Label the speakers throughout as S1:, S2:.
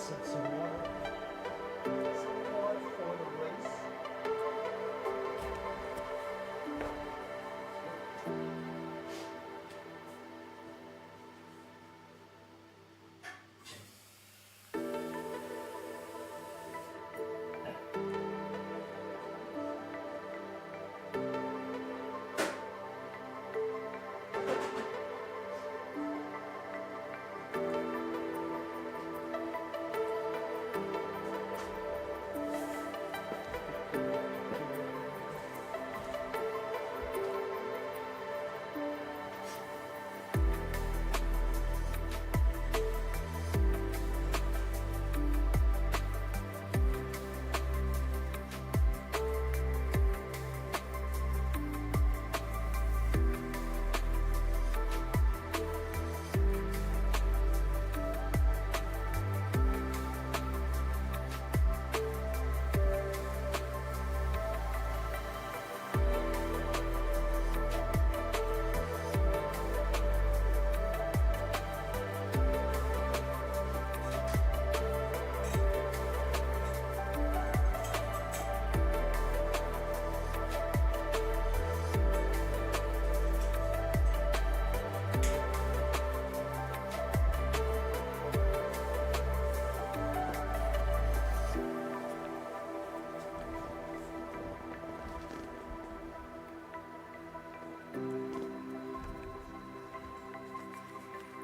S1: sip some water. Some water for the race.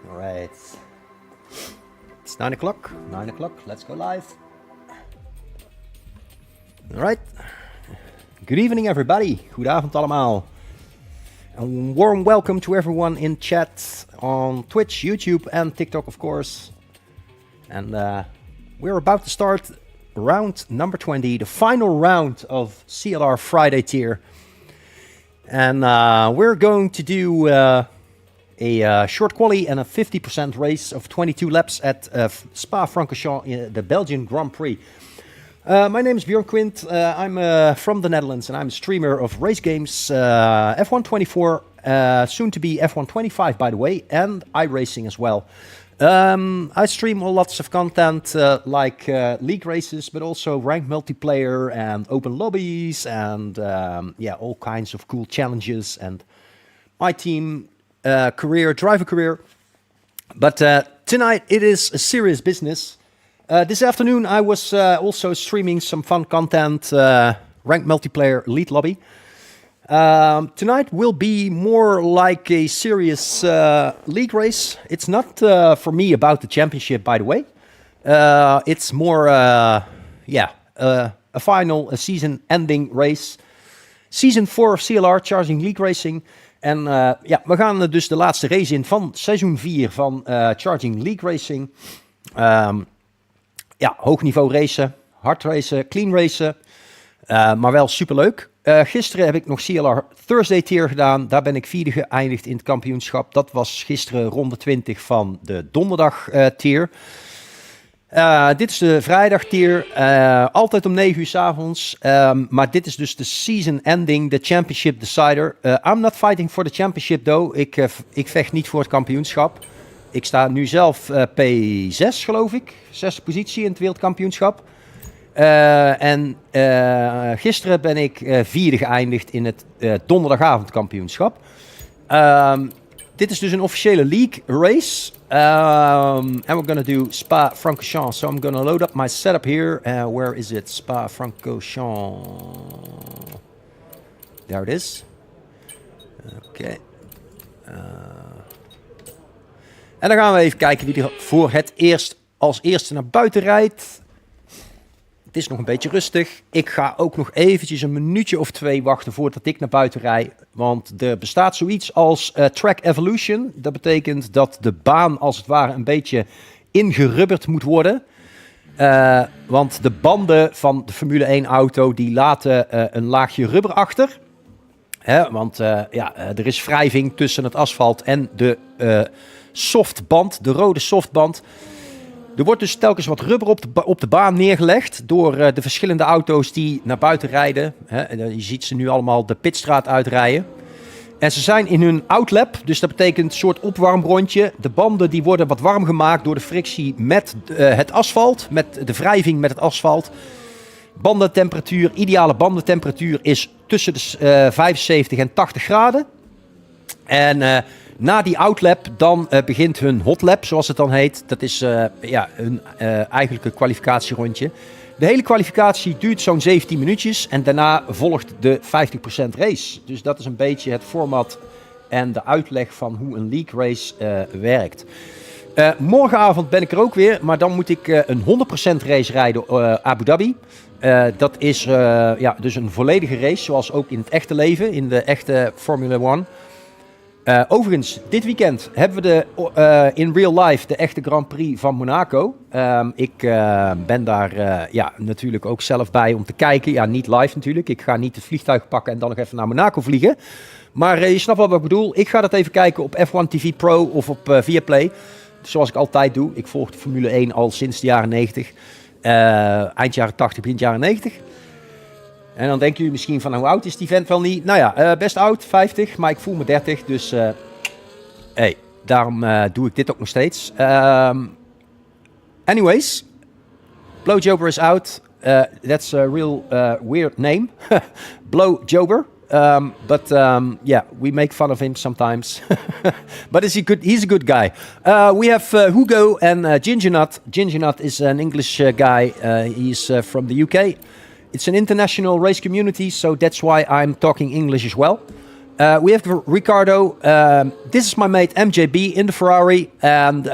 S2: Alright, it's 9 o'clock, let's go live. Alright, good evening everybody, goedenavond allemaal. A warm welcome to everyone in chat on Twitch, YouTube and TikTok of course. And we're about to start round number 20, the final round of CLR Friday tier. And we're going to do a short quali and a 50% race of 22 laps at Spa-Francorchamps in the Belgian Grand Prix. My name is Björn Quint, I'm from the Netherlands and I'm a streamer of race games, F124, soon to be F125 by the way, and iRacing as well. I stream lots of content like league races, but also ranked multiplayer and open lobbies and yeah, all kinds of cool challenges and my team driver career. But tonight it is a serious business. This afternoon I was also streaming some fun content, ranked multiplayer elite lobby. Tonight will be more like a serious league race. It's not for me about the championship, by the way. It's more, yeah, a final, a season-ending race. Season 4 of CLR, Charging League Racing. En ja, we gaan dus de laatste race in van seizoen 4 van Charging League Racing. Ja, hoog niveau racen, hard racen, clean racen, maar wel superleuk. Gisteren heb ik nog CLR Thursday tier gedaan. Daar ben ik vierde geëindigd in het kampioenschap. Dat was gisteren ronde 20 van de donderdag tier. Dit is de vrijdag tier. Altijd om 9 uur 's avonds. Maar dit is dus de season ending, de championship decider. I'm not fighting for the championship though. Ik vecht niet voor het kampioenschap. Ik sta nu zelf P6 geloof ik. 6e positie in het wereldkampioenschap. En gisteren ben ik vierde geëindigd in het donderdagavondkampioenschap. Dit is dus een officiële league race. And we're going to do Spa-Francorchamps. So I'm going to load up my setup here. Where is it? Spa-Francorchamps. There it is. Oké. En dan gaan we even kijken wie er voor het als eerste naar buiten rijdt. Het is nog een beetje rustig. Ik ga ook nog eventjes een minuutje of 2 wachten voordat ik naar buiten rijd. Want er bestaat zoiets als track evolution. Dat betekent dat de baan als het ware een beetje ingerubberd moet worden. Want de banden van de Formule 1 auto die laten een laagje rubber achter. Want ja, er is wrijving tussen het asfalt en de softband, de rode softband. Er wordt dus telkens wat rubber op de baan neergelegd door de verschillende auto's die naar buiten rijden. Je ziet ze nu allemaal de pitstraat uitrijden. En ze zijn in hun outlap, dus dat betekent een soort opwarmrondje. De banden die worden wat warm gemaakt door de frictie met het asfalt, met de wrijving met het asfalt. Bandentemperatuur, ideale bandentemperatuur is tussen de 75 en 80 graden. En na die outlap dan begint hun hotlap, zoals het dan heet. Dat is hun eigenlijke kwalificatierondje. De hele kwalificatie duurt zo'n 17 minuutjes en daarna volgt de 50% race. Dus dat is een beetje het format en de uitleg van hoe een league race werkt. Morgenavond ben ik er ook weer, maar dan moet ik een 100% race rijden Abu Dhabi. Dat is dus een volledige race, zoals ook in het echte leven, in de echte Formula 1. Overigens, dit weekend hebben we in real life de echte Grand Prix van Monaco. Ik ben daar natuurlijk ook zelf bij om te kijken. Ja, niet live natuurlijk. Ik ga niet het vliegtuig pakken en dan nog even naar Monaco vliegen. Maar je snapt wel wat ik bedoel. Ik ga dat even kijken op F1 TV Pro of op Viaplay. Zoals ik altijd doe. Ik volg de Formule 1 al sinds de jaren 90. Eind jaren 80, begin jaren 90. En dan denken jullie misschien van hoe oud is die vent wel niet? Nou ja, best oud, 50, maar ik voel me 30. Dus daarom doe ik dit ook nog steeds. Anyways, Blowjobber is out. That's a real weird name. Blowjobber. But we make fun of him sometimes. But he's a good guy. We have Hugo and Gingernut. Gingernut is an English guy. He's from the UK. It's an international race community, so that's why I'm talking English as well. We have Ricardo. This is my mate MJB in the Ferrari, and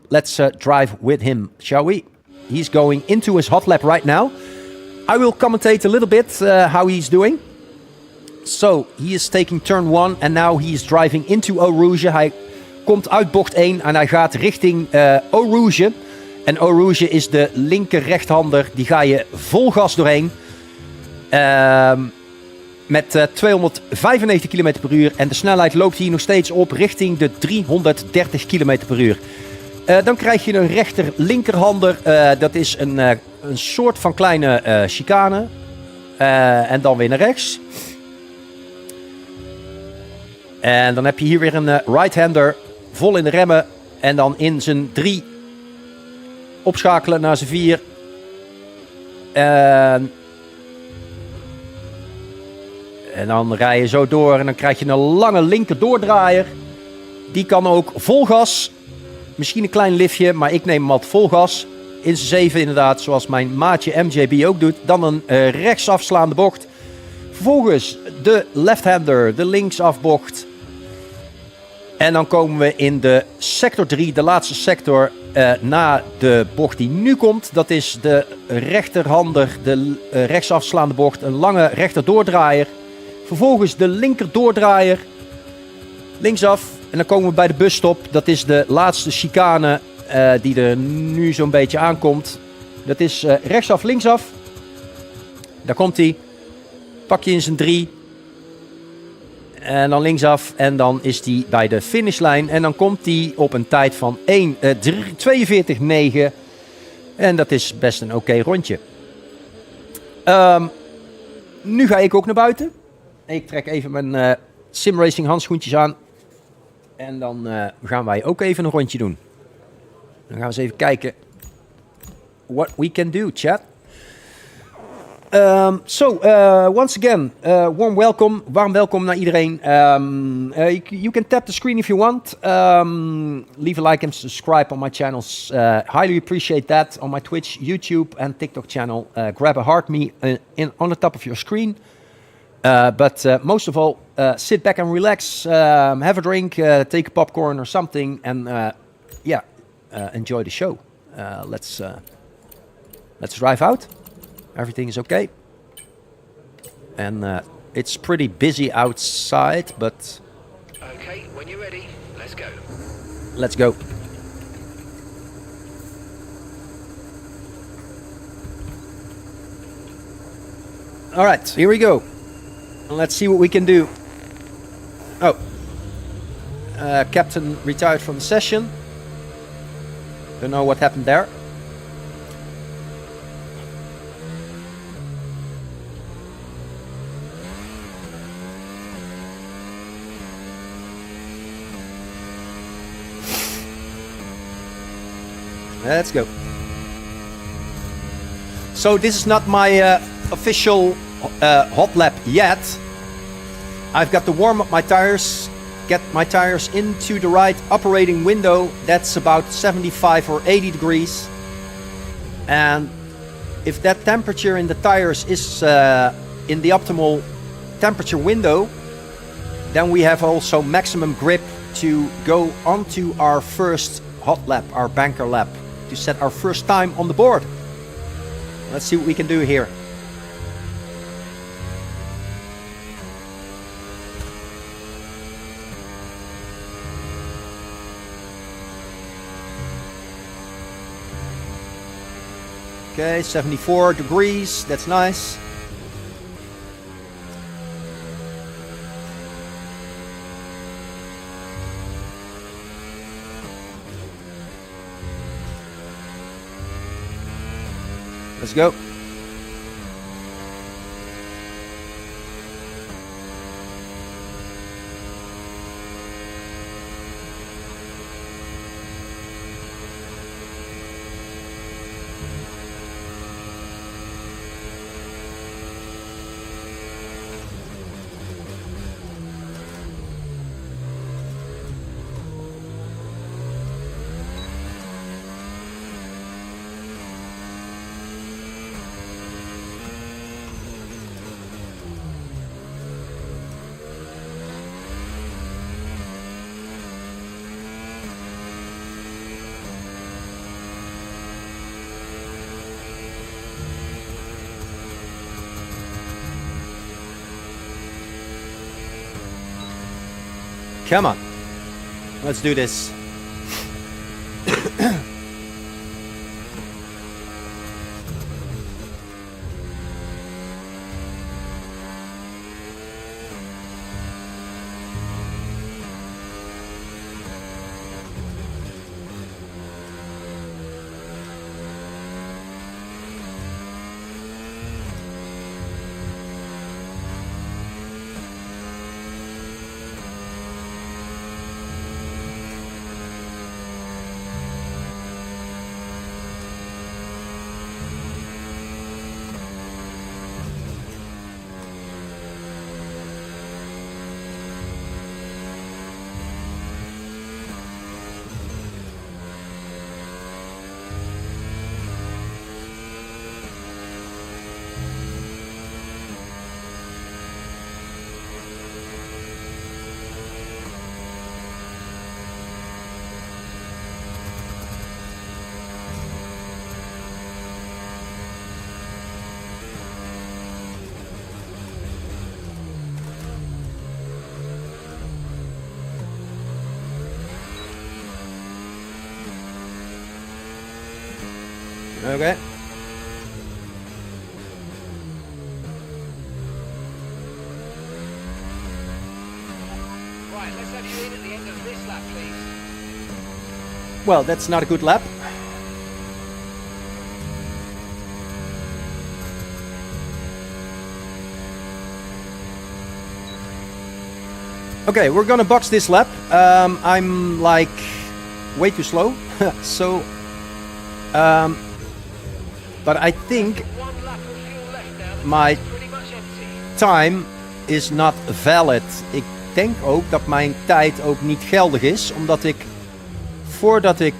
S2: let's drive with him, shall we? He's going into his hot lap right now. I will commentate a little bit how he's doing. So, he is taking turn 1 and now he is driving into Eau Rouge. Hij komt uit bocht 1 en hij gaat richting Eau Rouge. En Eau Rouge is de linker rechthander. Die ga je vol gas doorheen. Met 295 km per uur. En de snelheid loopt hier nog steeds op richting de 330 km per uur. Dan krijg je een rechter-linkerhander. Dat is een soort van kleine chicane. En dan weer naar rechts. En dan heb je hier weer een right-hander. Vol in de remmen. En dan in zijn 3 opschakelen naar zijn 4. En dan rij je zo door. En dan krijg je een lange linker doordraaier. Die kan ook vol gas. Misschien een klein liftje, maar ik neem hem altijd vol gas. In zijn 7 inderdaad, zoals mijn maatje MJB ook doet. Dan een rechtsafslaande bocht. Vervolgens de left-hander, de linksafbocht. En dan komen we in de sector 3, de laatste sector, na de bocht die nu komt. Dat is de rechterhander, de rechtsafslaande bocht, een lange rechter doordraaier. Vervolgens de linker doordraaier, linksaf. En dan komen we bij de busstop. Dat is de laatste chicane die er nu zo'n beetje aankomt. Dat is rechtsaf, linksaf. Daar komt hij. Pak je in zijn 3. En dan linksaf. En dan is hij bij de finishlijn. En dan komt hij op een tijd van 42,9. En dat is best een oké rondje. Nu ga ik ook naar buiten. Ik trek even mijn simracing handschoentjes aan. En dan gaan wij ook even een rondje doen. Dan gaan we eens even kijken. What we can do, chat. Once again, warm welkom naar iedereen. You can tap the screen if you want. Leave a like and subscribe on my channels. Highly appreciate that on my Twitch, YouTube and TikTok channel. Grab a heart me on the top of your screen. But most of all, sit back and relax. Have a drink, take a popcorn or something, and enjoy the show. Let's drive out. Everything is okay. And it's pretty busy outside, but...
S3: Okay, when you're ready, let's go.
S2: Let's go. Alright, here we go. Let's see what we can do. Oh. Captain retired from the session. Don't know what happened there. Let's go. So this is not my official hot lap yet. I've got to warm up my tires, get my tires into the right operating window. That's about 75 or 80 degrees. And if that temperature in the tires is in the optimal temperature window, then we have also maximum grip to go onto our first hot lap, our banker lap, to set our first time on the board. Let's see what we can do here. Okay, 74 degrees, that's nice. Let's go. Come on, let's do this. Okay.
S3: Right, let's have you in at the end of this lap, please.
S2: Well, that's not a good lap. Okay, we're gonna box this lap. I'm like way too slow, so but I think
S3: One lap of fuel left now.
S2: my
S3: Pretty much empty.
S2: time is not valid. Ik denk ook dat mijn tijd ook niet geldig is, omdat ik voordat ik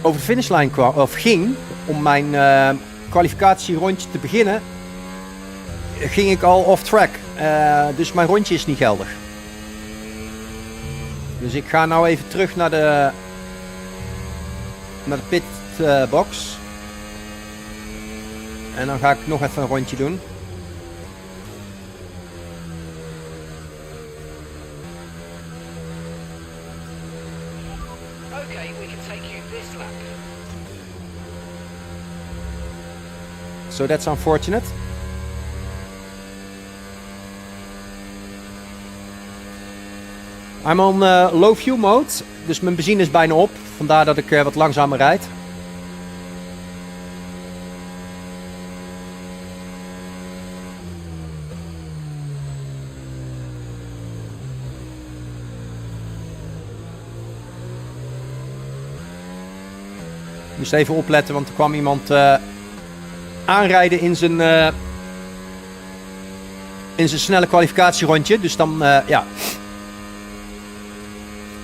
S2: over de finishlijn kwam of ging om mijn kwalificatierondje te beginnen, ging ik al off track. Dus mijn rondje is niet geldig. Dus ik ga nou even terug naar de pitbox. En dan ga ik nog even een rondje doen.
S3: Okay, we can take you this lap.
S2: So that's unfortunate. I'm on low fuel mode, dus mijn benzine is bijna op. Vandaar dat ik wat langzamer rijd. Ik moest even opletten, want er kwam iemand aanrijden in zijn snelle kwalificatierondje. Dus dan, ja.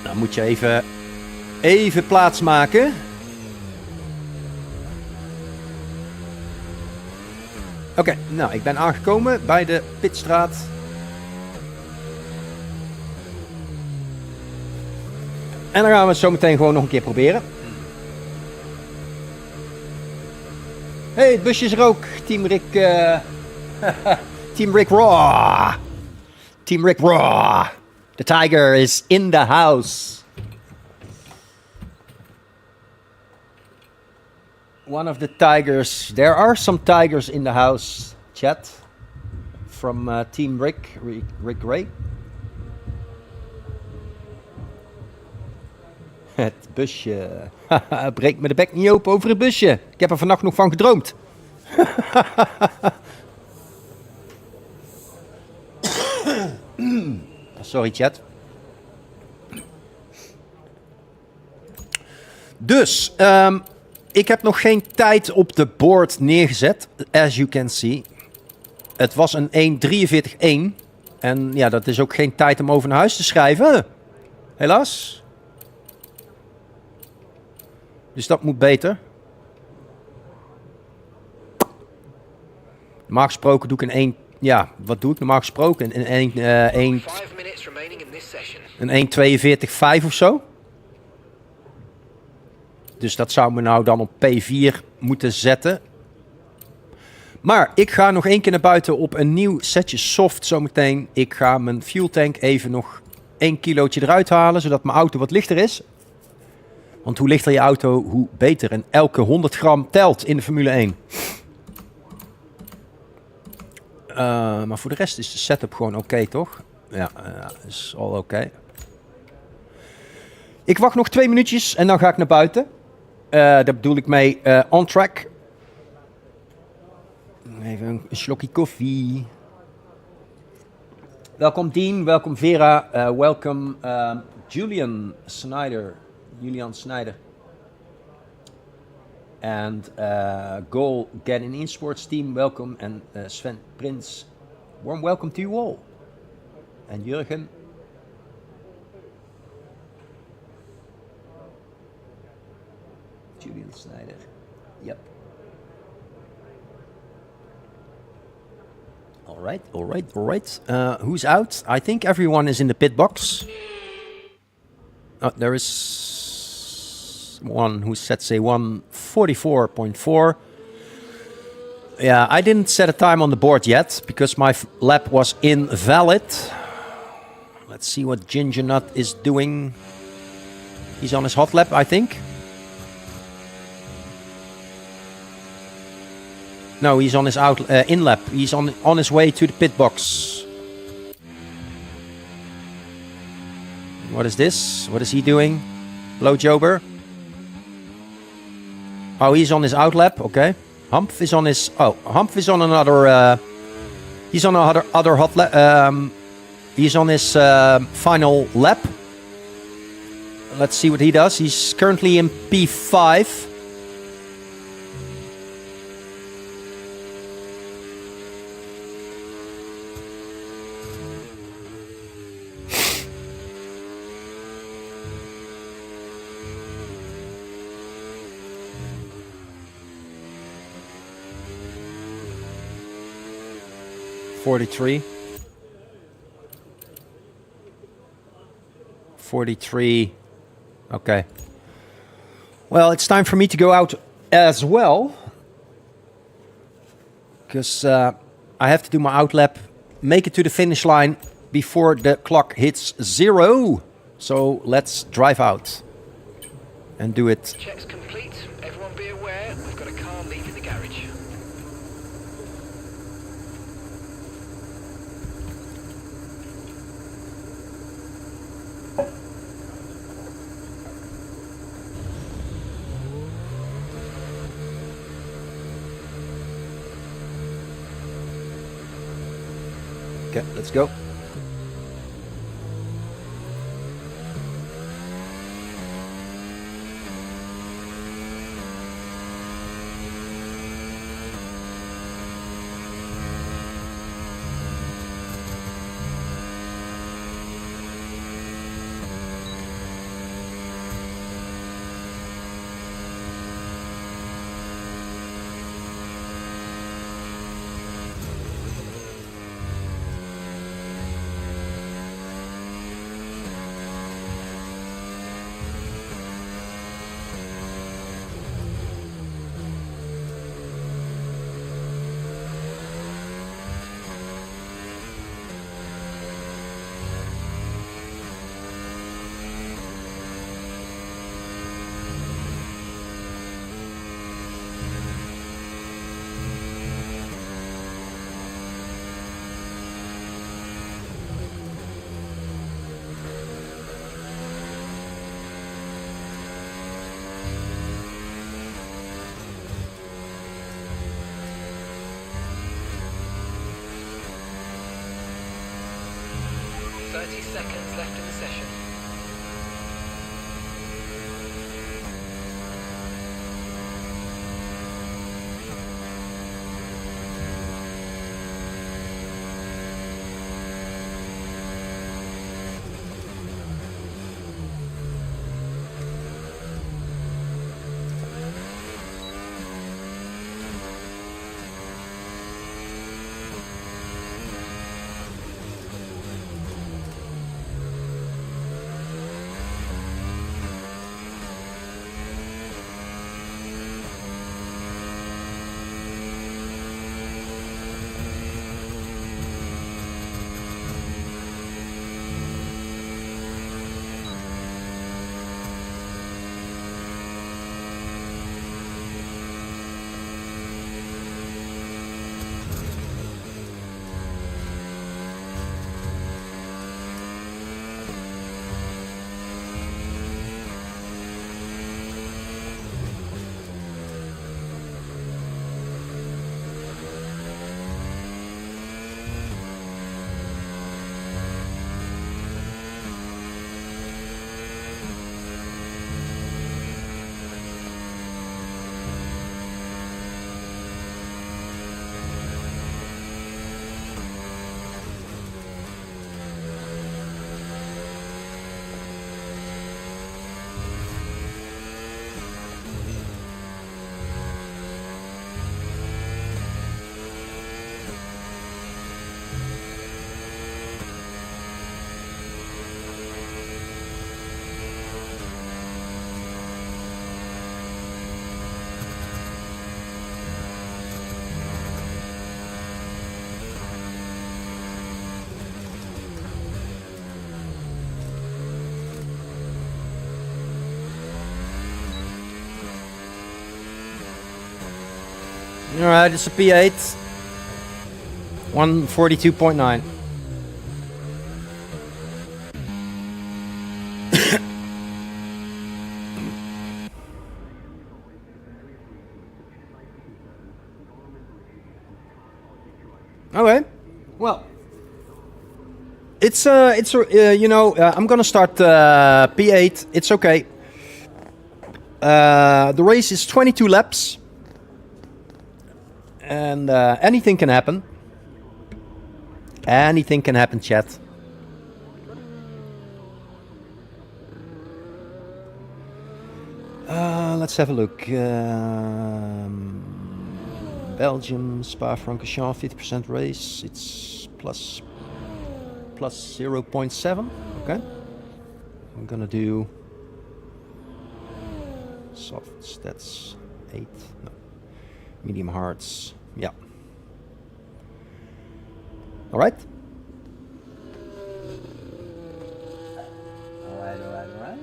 S2: Dan moet je even plaatsmaken. Oké, nou, ik ben aangekomen bij de pitstraat. En dan gaan we het zo meteen gewoon nog een keer proberen. Hey, het busje is er ook. Team Rick... Team Rick Raw. Team Rick Raw. The tiger is in the house. One of the tigers. There are some tigers in the house. Chat. From Team Rick Ray. Het busje. Breek me de bek niet open over het busje. Ik heb er vannacht nog van gedroomd. Sorry, chat. Dus, ik heb nog geen tijd op de board neergezet. As you can see. Het was een 1:43.1. En ja, dat is ook geen tijd om over naar huis te schrijven. Helaas. Dus dat moet beter. Normaal gesproken doe ik een 1... Ja, wat doe ik normaal gesproken? Een 1:42.5 of zo. Dus dat zou me nou dan op P4 moeten zetten. Maar ik ga nog 1 keer naar buiten op een nieuw setje soft zometeen. Ik ga mijn fuel tank even nog 1 kilootje eruit halen, zodat mijn auto wat lichter is. Want hoe lichter je auto, hoe beter. En elke 100 gram telt in de Formule 1. Maar voor de rest is de setup gewoon oké, toch? Ja, is al oké. Ik wacht nog 2 minuutjes en dan ga ik naar buiten. Daar bedoel ik mee on track. Even een slokje koffie. Welkom Dean, welkom Vera, welkom Julian Snyder. And Goal Get in Sports Team, welcome. And Sven Prins, warm welcome to you all. And Jurgen. Julian Snyder, yep. All right. Who's out? I think everyone is in the pit box. Oh, there is one who sets a 1:44.4. Yeah, I didn't set a time on the board yet because my lap was invalid. Let's see what Ginger Nut is doing. He's on his hot lap, I think. No, he's on his in lap. He's on his way to the pit box. What is this? What is he doing? Blowjober. Oh, he's on his out lap. Okay. Humph is on his. Oh, Humph is on another. He's on other hot lap. He's on his final lap. Let's see what he does. He's currently in P5. $43. Okay. Well, it's time for me to go out as well. Because I have to do my out lap, make it to the finish line before the clock hits 0. So let's drive out and do it.
S3: Checks complete. Everyone be aware, we've got a car leaving the garage.
S2: Okay, let's go.
S3: seconds left in the session.
S2: Alright, it's a P8. 142.9. Okay, well, I'm gonna start P8. It's okay. The race is 22 laps, and anything can happen. Anything can happen, chat. Let's have a look. Belgium, Spa-Francorchamps, 50% race. It's plus 0.7. Okay. I'm gonna do softs. That's 8. No. Medium hards. Yeah. All right. All right.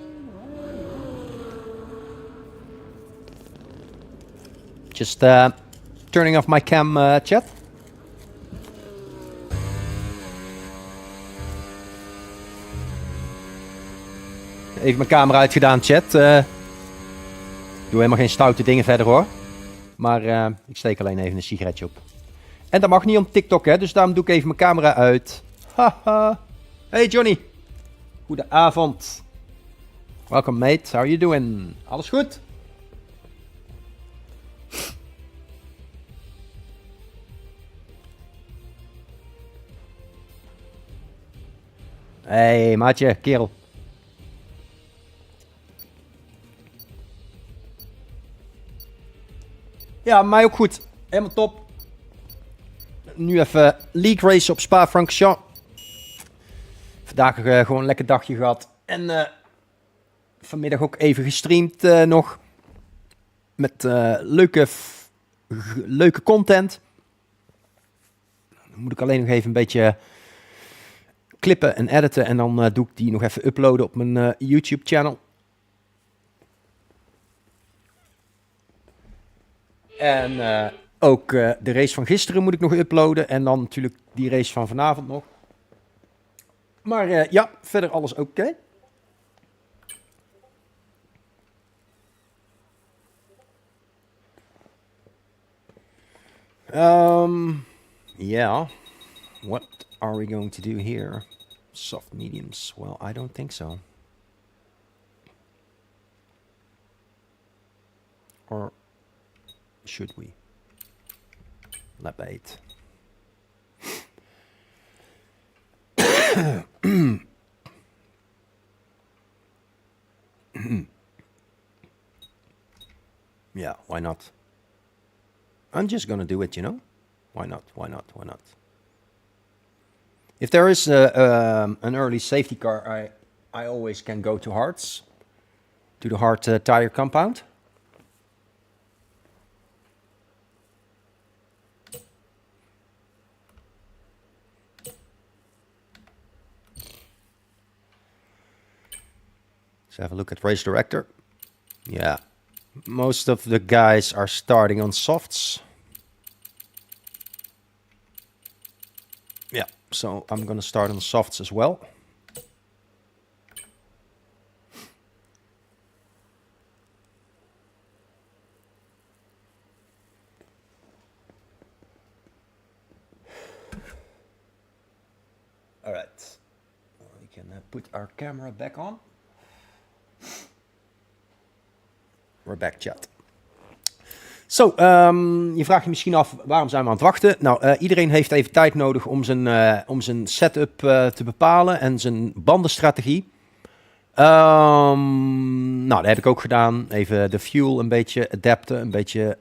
S2: Just turning off my cam, chat. Even mijn camera uitgedaan, chat. Doe helemaal geen stoute dingen verder, hoor. Maar ik steek alleen even een sigaretje op. En dat mag niet op TikTok, hè. Dus daarom doe ik even mijn camera uit. Haha. Hey Johnny. Goedenavond. Welcome mate. How are you doing? Alles goed? Hey maatje, kerel. Ja, mij ook goed. Helemaal top. Nu even league race op Spa-Francorchamps. Vandaag gewoon een lekker dagje gehad. En vanmiddag ook even gestreamd nog. Met leuke content. Dan moet ik alleen nog even een beetje klippen en editen. En dan doe ik die nog even uploaden op mijn YouTube channel. En ook de race van gisteren moet ik nog uploaden. En dan natuurlijk die race van vanavond nog. Maar ja, verder alles oké. Yeah. What are we going to do here? Soft mediums. Well, I don't think so. Or should we? Lap 8. Yeah, why not? I'm just gonna do it, you know? Why not? Why not? Why not? If there is an early safety car, I always can go to Harts, to the Hart tire compound. Let's have a look at race director. Yeah, most of the guys are starting on softs. Yeah, so I'm gonna start on softs as well. All right, we can put our camera back on. We're back, chat. Zo, je vraagt je misschien af, waarom zijn we aan het wachten? Nou, iedereen heeft even tijd nodig om zijn setup te bepalen en zijn bandenstrategie. Nou, dat heb ik ook gedaan. Even de fuel een beetje adapten, een beetje...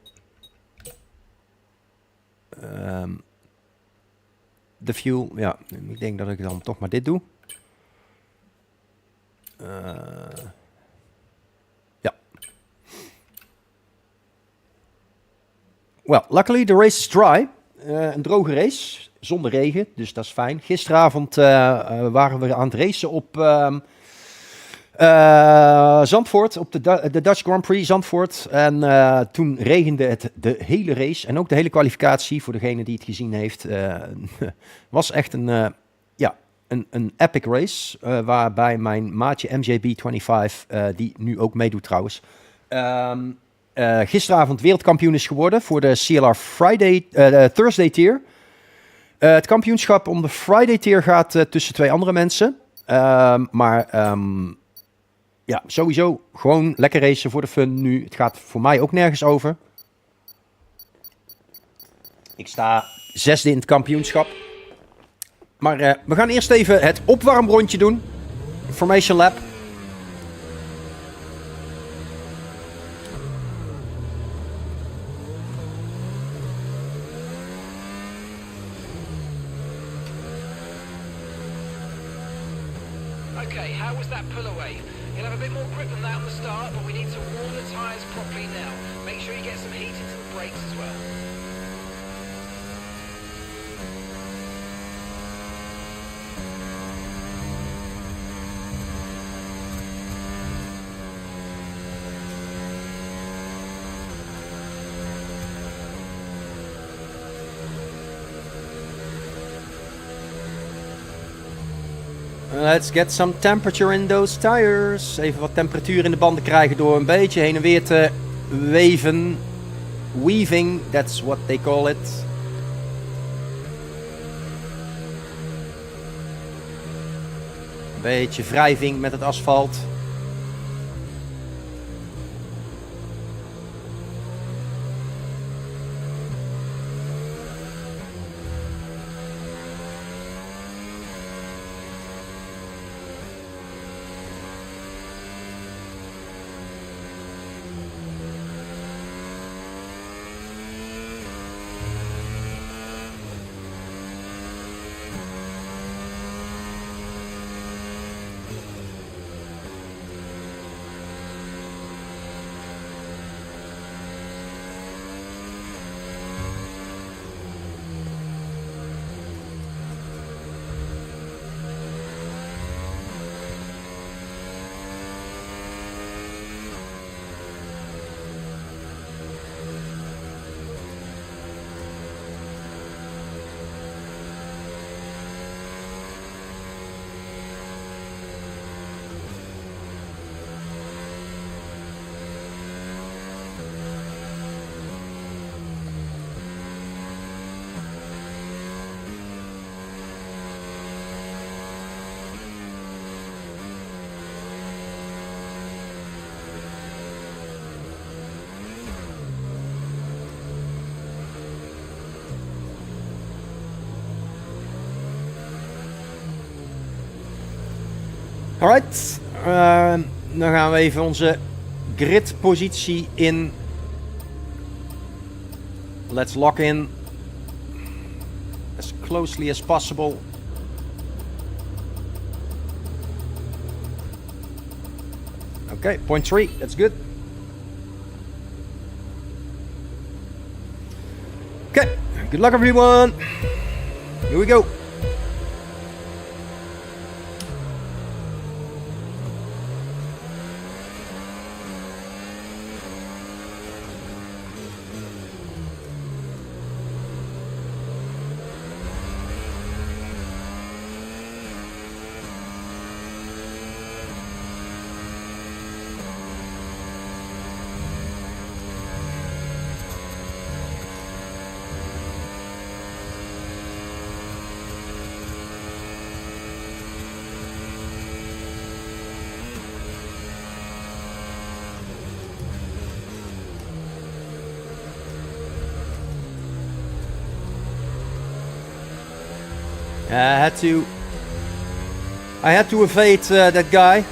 S2: de fuel, ja, ik denk dat ik dan toch maar dit doe. Ja. Well, luckily the race is dry. Een droge race, zonder regen, dus dat is fijn. Gisteravond waren we aan het racen op Zandvoort, op de Dutch Grand Prix Zandvoort. En toen regende het de hele race en ook de hele kwalificatie, voor degene die het gezien heeft. Was echt een epic race, waarbij mijn maatje MJB25, die nu ook meedoet trouwens, gisteravond wereldkampioen is geworden voor de CLR Friday, Thursday tier. Het kampioenschap om de Friday tier gaat tussen 2 andere mensen. Ja, sowieso gewoon lekker racen voor de fun nu. Het gaat voor mij ook nergens over. Ik sta 6e in het kampioenschap. Maar we gaan eerst even het opwarmrondje doen. Formation lap.
S3: Okay, how was that pull away? You'll have a bit more grip than that on the start, but we need to warm the tyres properly now. Make sure you get some heat into the brakes as well.
S2: Let's get some temperature in those tires. Even wat temperatuur in de banden krijgen door een beetje heen en weer te weven. Weaving, that's what they call it. Een beetje wrijving met het asfalt. Alright, dan gaan we even onze gridpositie in. Let's lock in as closely as possible. Okay, 0.3, that's good. Okay, good luck everyone. Here we go. I had to evade that guy.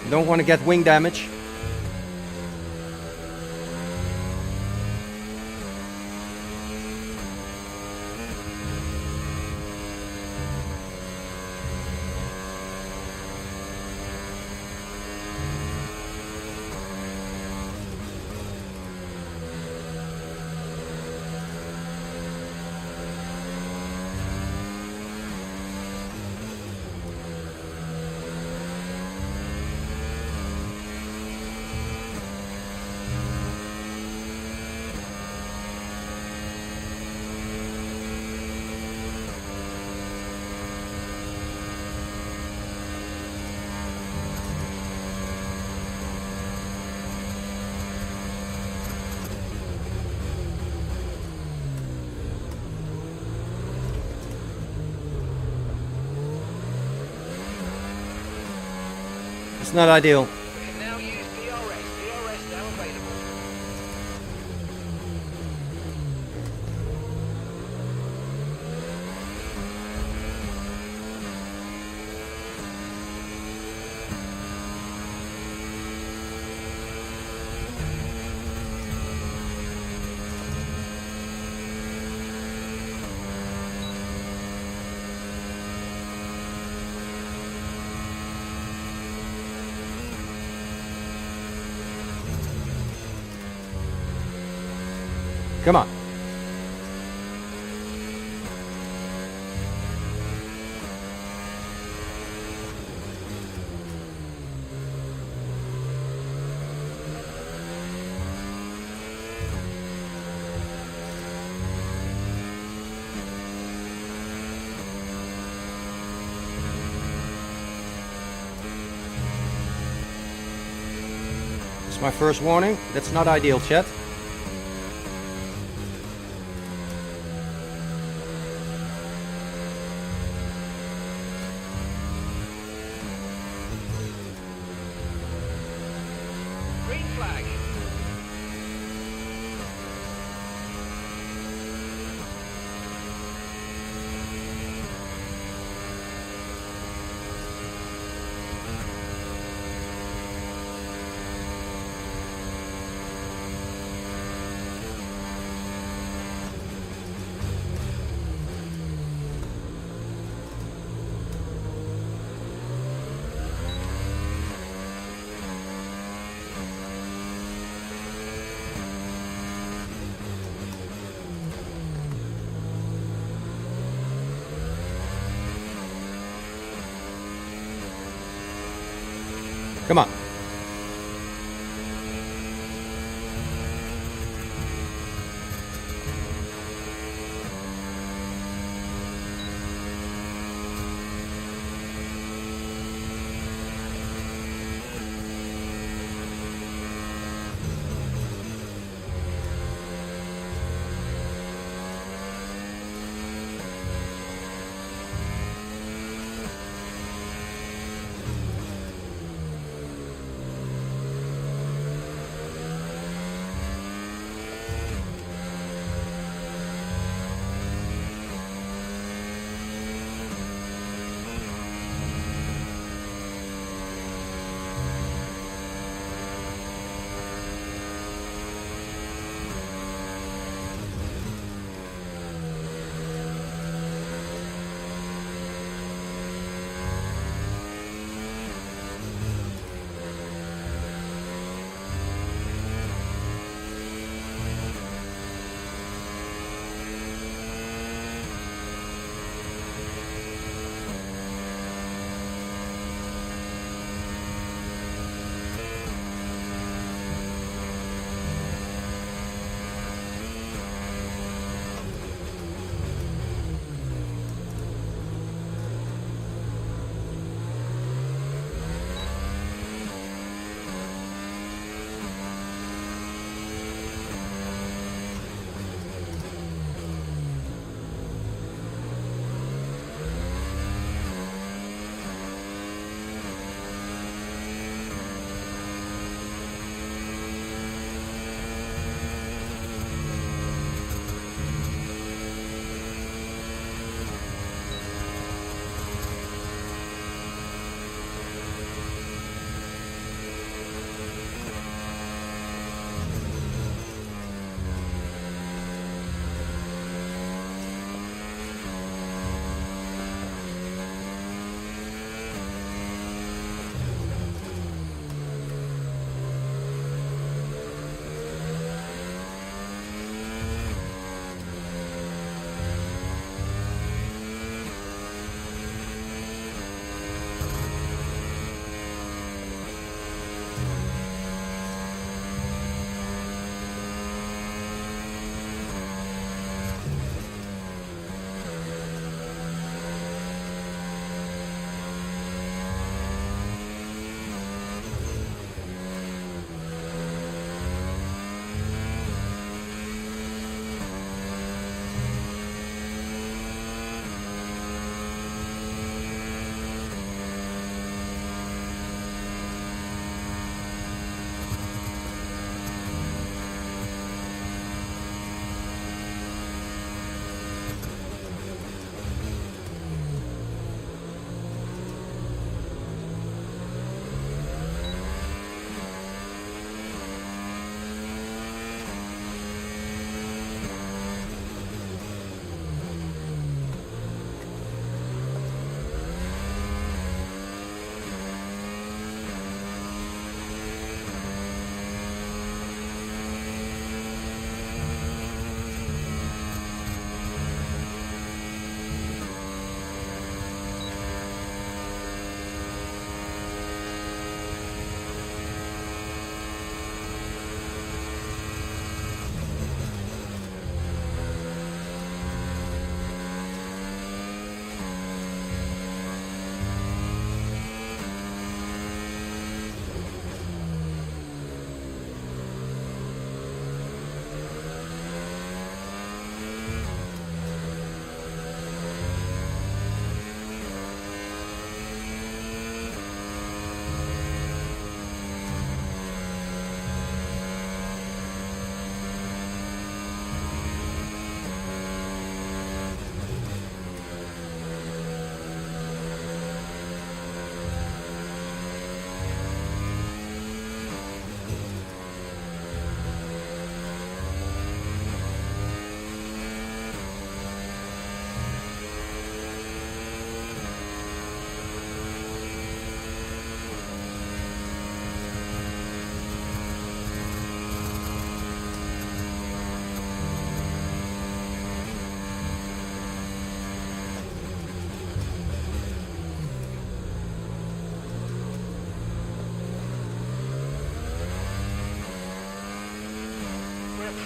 S2: Don't want to get wing damage. It's not ideal.
S3: We can now use DRS. DRS now available.
S2: Come on. It's my first warning. That's not ideal, chat.
S3: Green flag.
S2: Come on.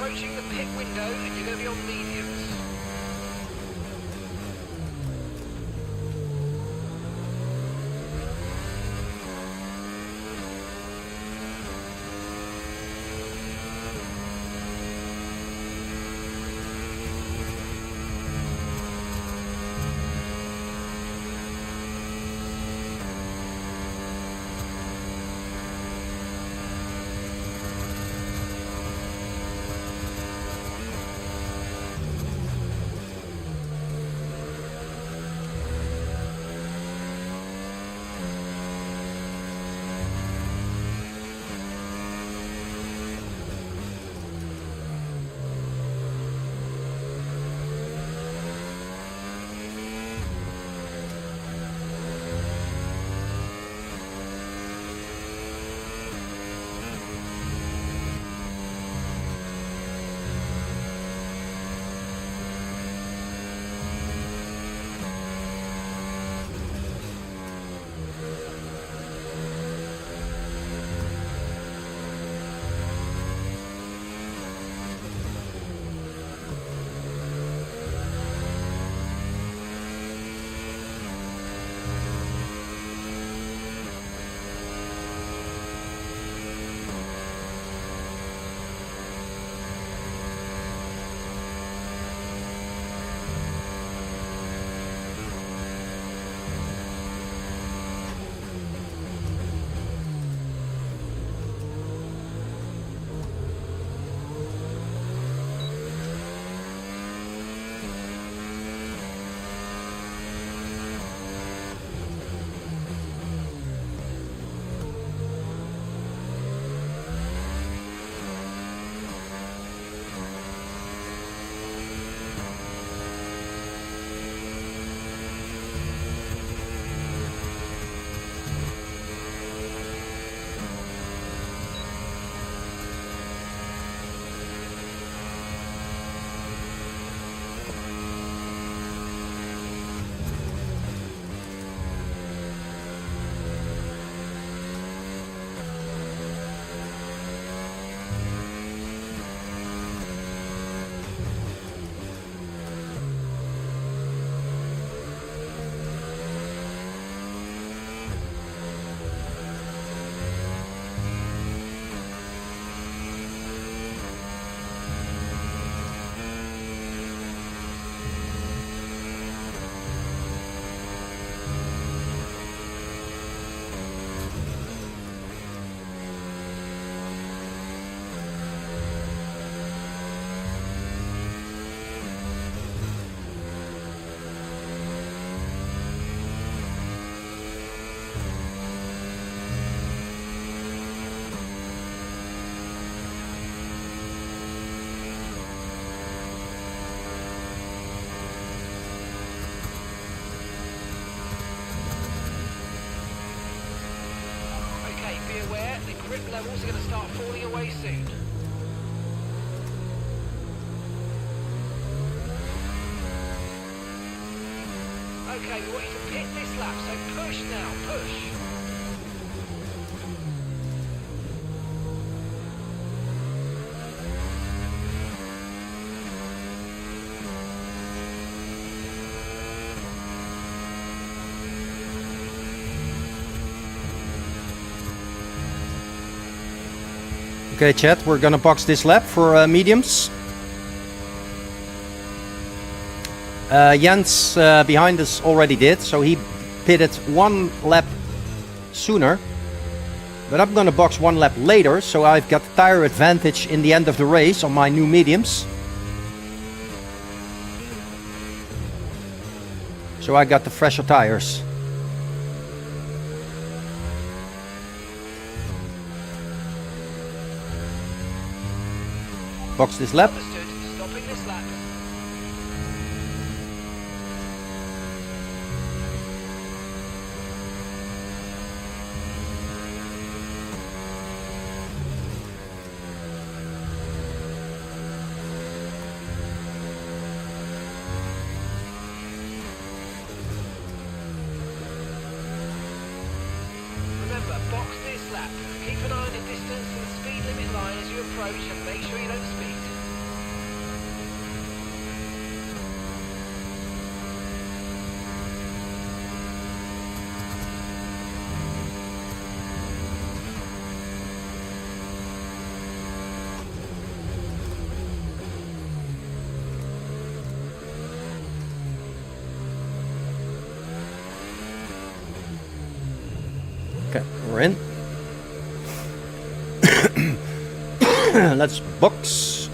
S3: approaching the pit window and you're going to be on mediums. Be aware, the grip levels are going to start falling away soon. Okay, we want you to pit this lap, so push now, push.
S2: Okay, chat, we're gonna box this lap for mediums. Jens behind us already did, so he pitted 1 lap sooner. But I'm gonna box 1 lap later, so I've got tire advantage in the end of the race on my new mediums. So I got the fresher tires. Box this lap.
S3: Understood. Stopping this lap. Remember, box this lap. Keep an eye on the distance and speed limit line as you approach and make sure you don't speed.
S2: Okay, we're in. Let's box.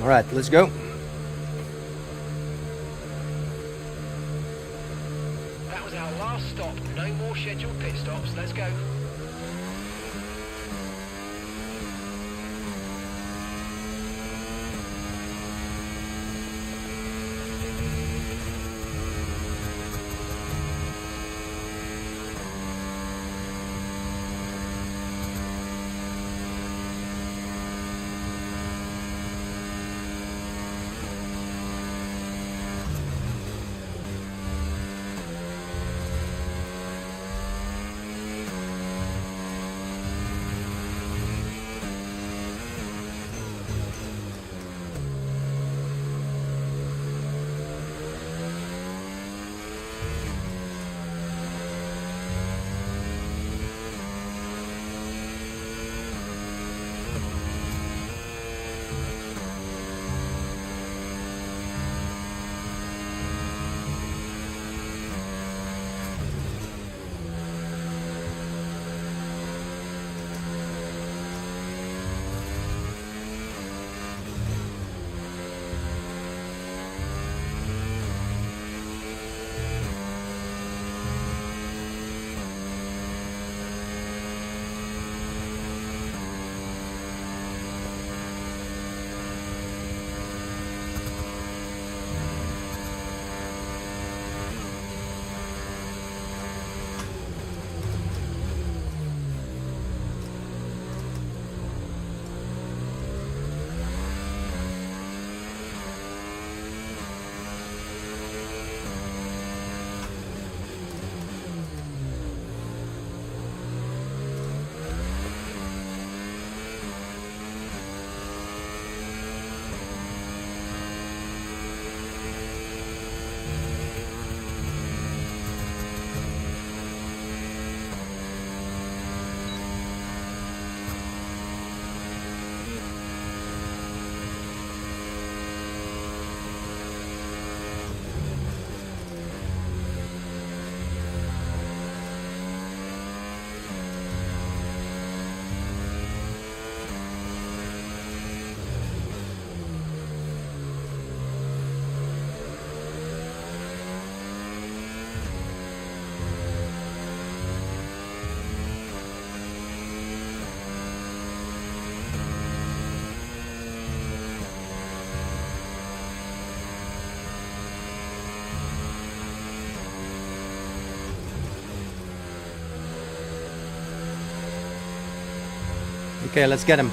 S2: All right, let's go.
S3: That was our last stop. No more scheduled pit stops. Let's go.
S2: Okay, let's get him.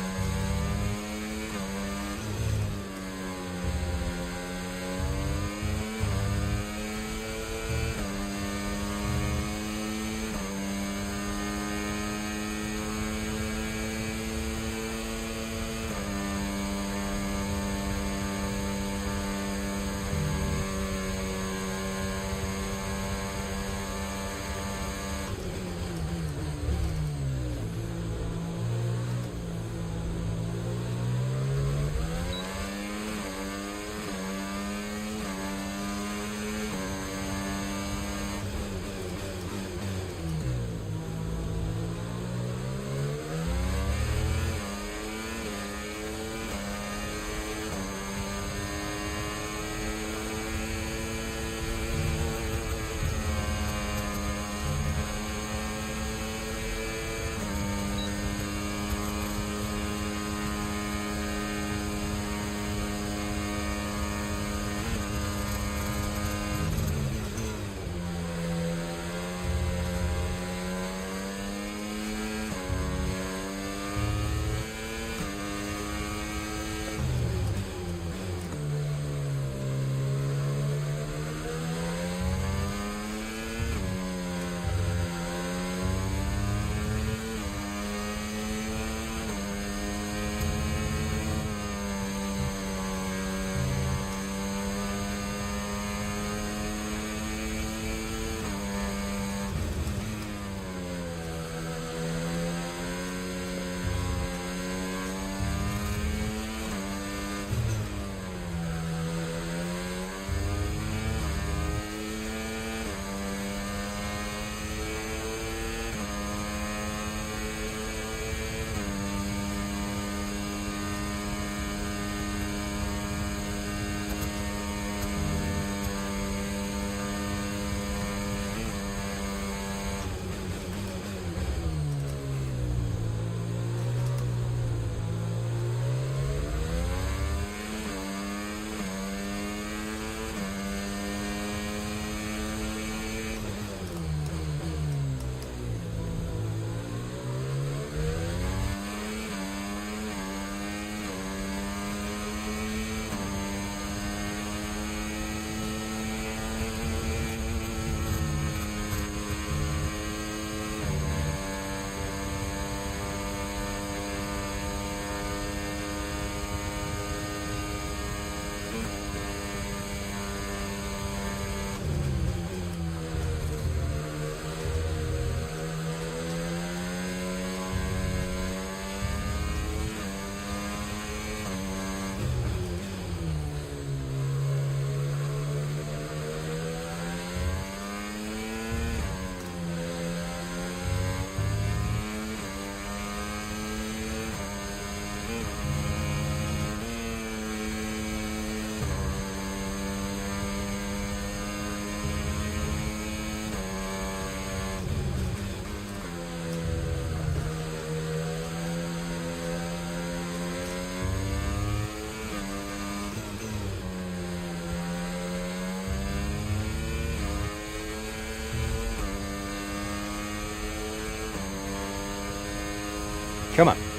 S2: Come on.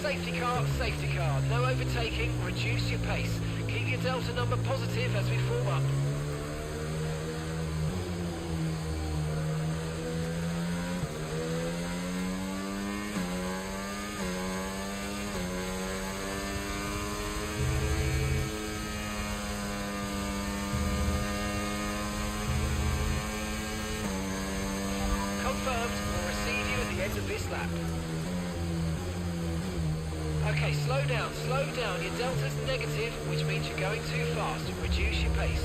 S3: safety car. No overtaking, reduce your pace. Keep your delta number positive as we form up. Confirmed, we'll receive you at the end of this lap. Okay, slow down. Your delta's negative, which means you're going too fast. Reduce your pace.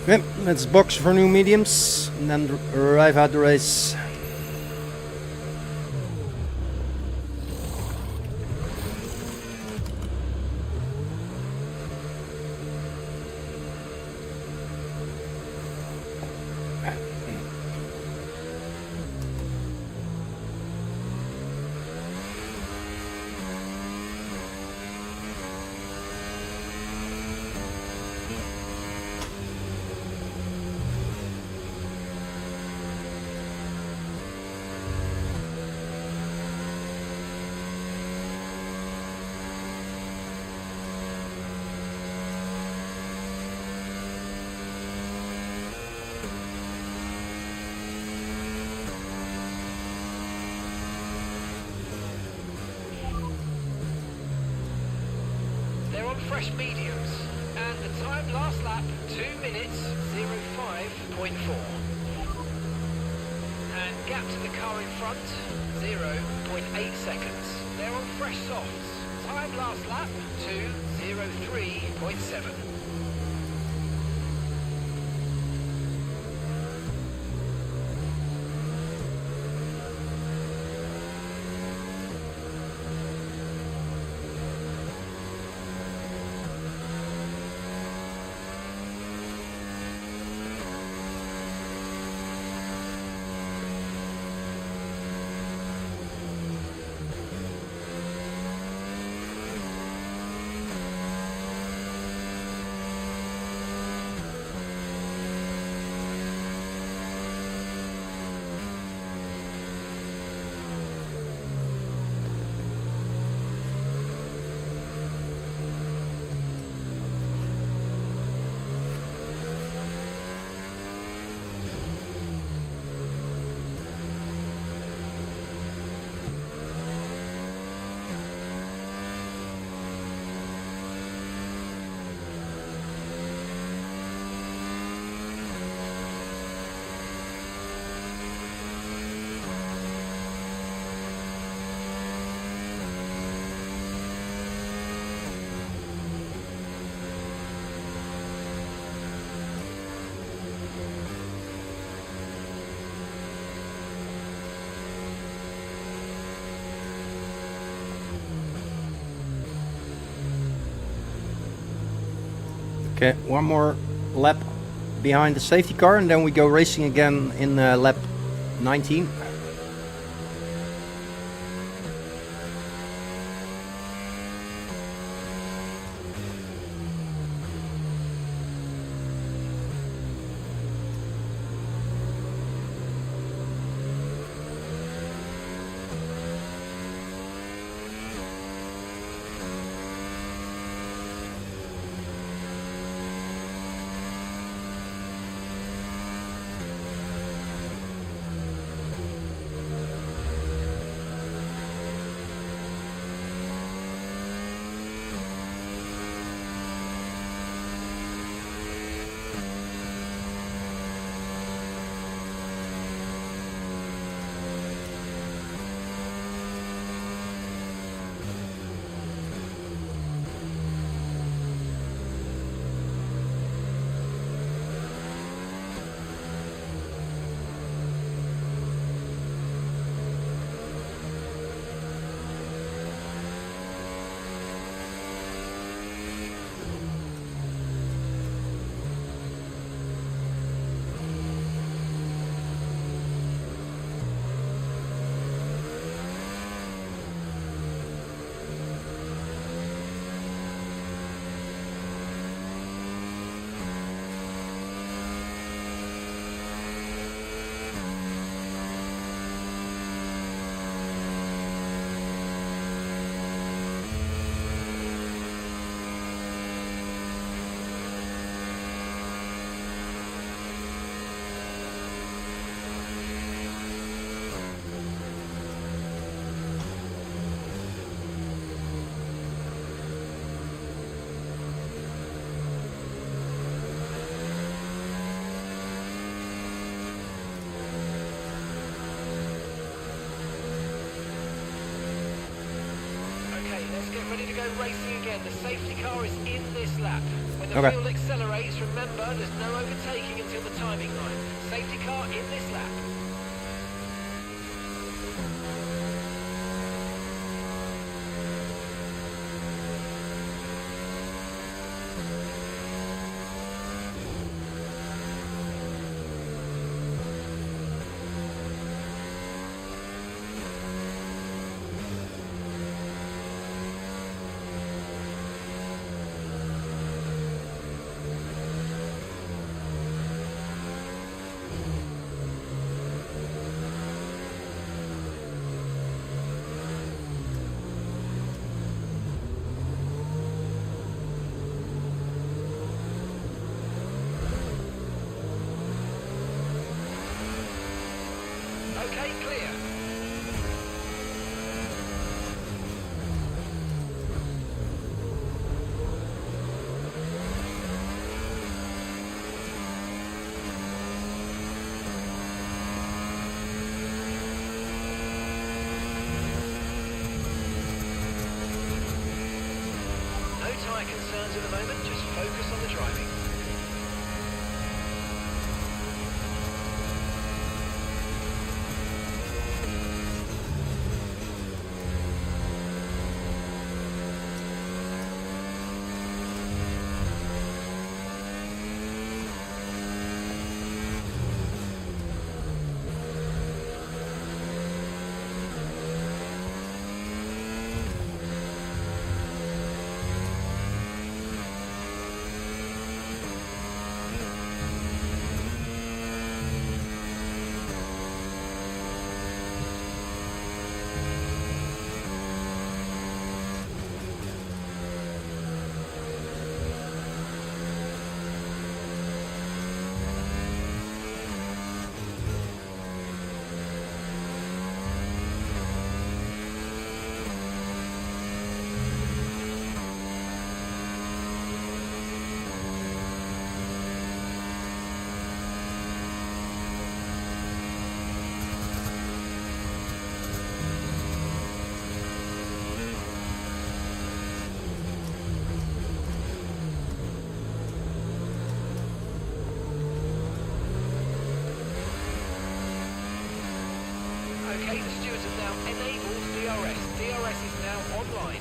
S2: Yep, let's box for new mediums and then arrive at the race.
S3: They're on fresh mediums, and the time last lap, 2 minutes, 05.4. And gap to the car in front, 0.8 seconds. They're on fresh softs. Time last lap, 2:03.7.
S2: Okay, one more lap behind the safety car and then we go racing again in lap 19.
S3: ready to go racing again. The safety car is in this lap. When the
S2: Okay.
S3: field accelerates, remember there's no overtaking until the timing line. Safety car in this lap. Okay, clear. No tyre concerns at the moment, just focus on the driving. Okay, the stewards have now enabled DRS. DRS is now online.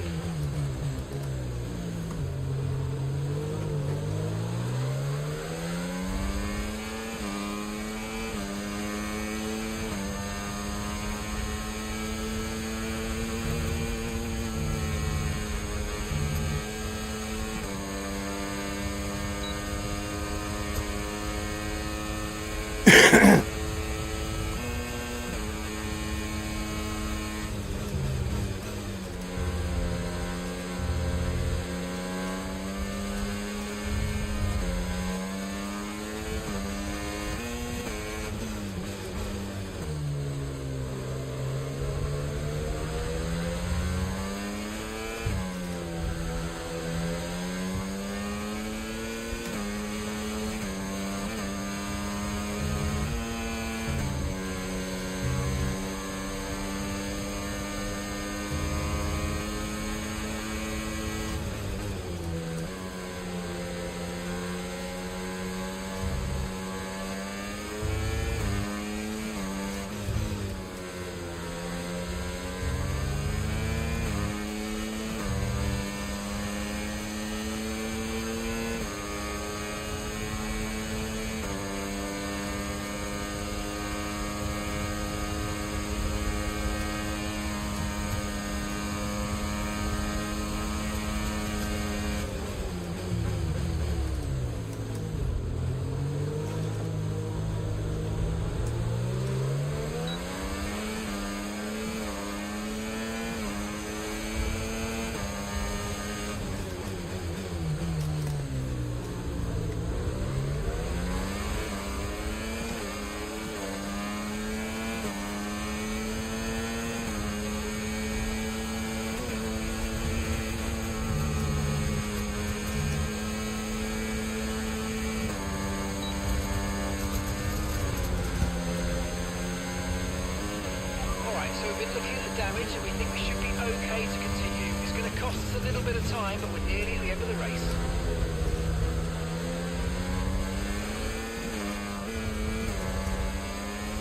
S3: Looking at the damage, and we think we should be okay to continue. It's going to cost us a little bit of time, but we're nearly at the end of the race.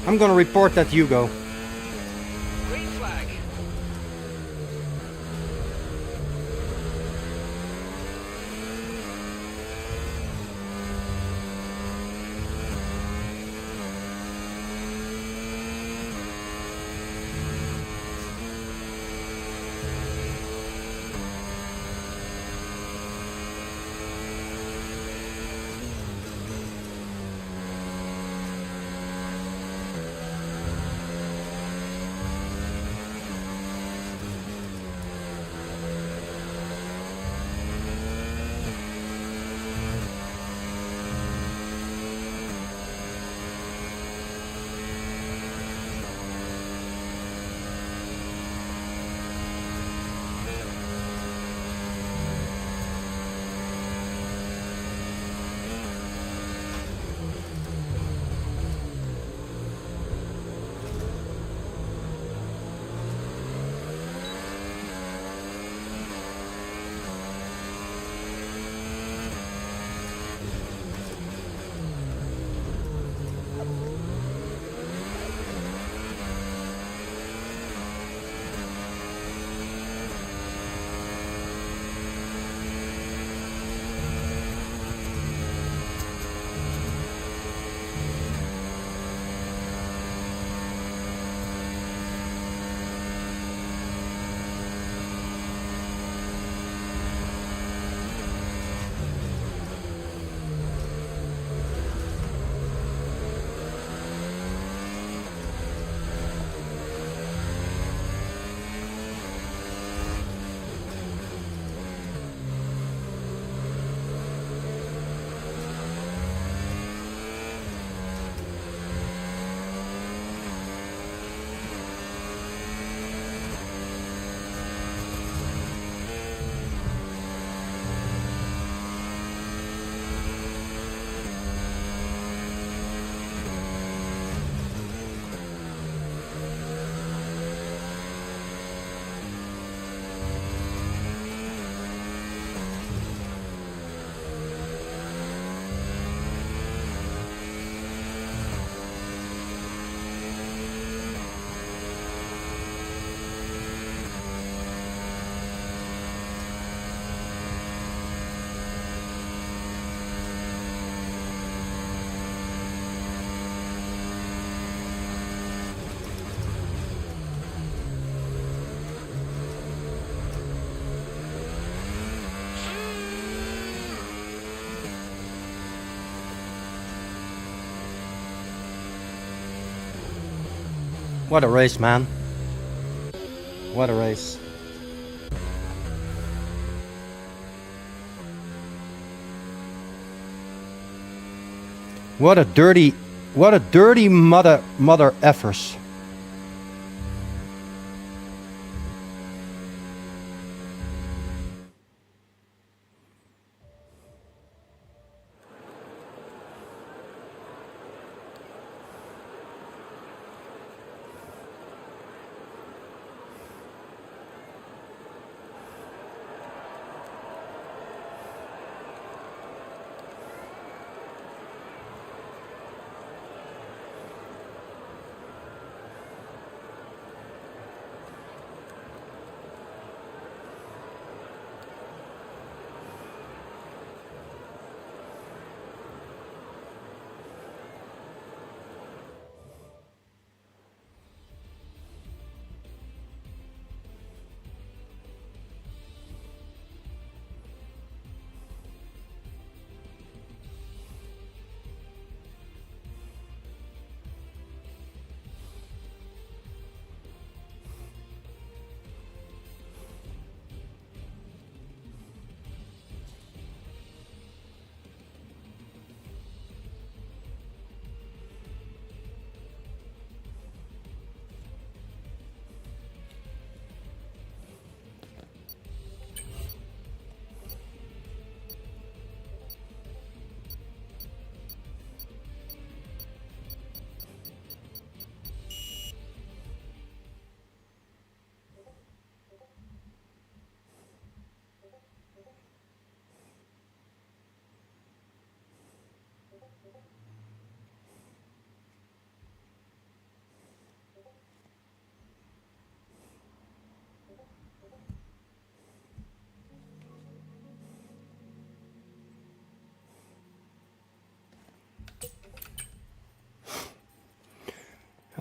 S2: I'm gonna report that Hugo.
S3: Green flag.
S2: What a race, man. What a race. What a dirty mother effers.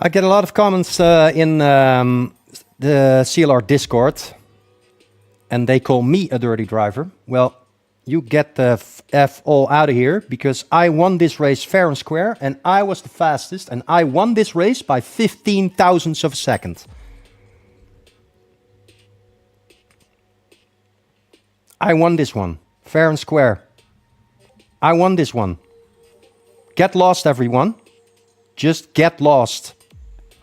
S2: I get a lot of comments in the CLR Discord, and they call me a dirty driver. Well, you get the F all out of here, because I won this race fair and square, and I was the fastest, and I won this race by 15 thousandths of a second. I won this one, fair and square. I won this one. Get lost, everyone. Just get lost.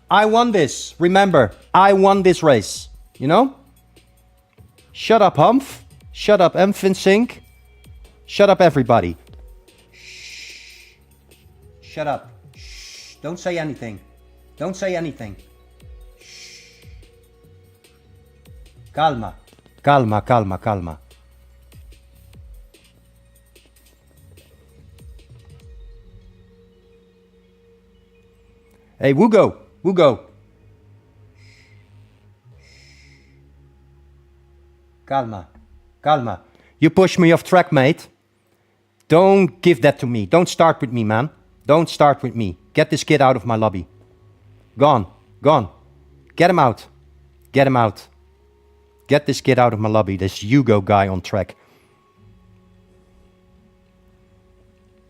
S2: I won this. Remember, I won this race. You know? Shut up, Humph. Shut up, Mfinsink. Shut up, everybody. Shh. Shut up. Shh. Don't say anything. Don't say anything. Shh. Calma. Calma, calma, calma. Hey, Wugo. Wugo. Calma. Calma. You push me off track, mate. Don't give that to me. Don't start with me, man. Don't start with me. Get this kid out of my lobby. Gone. Gone. Get him out. Get him out. Get this kid out of my lobby. This Hugo guy on track.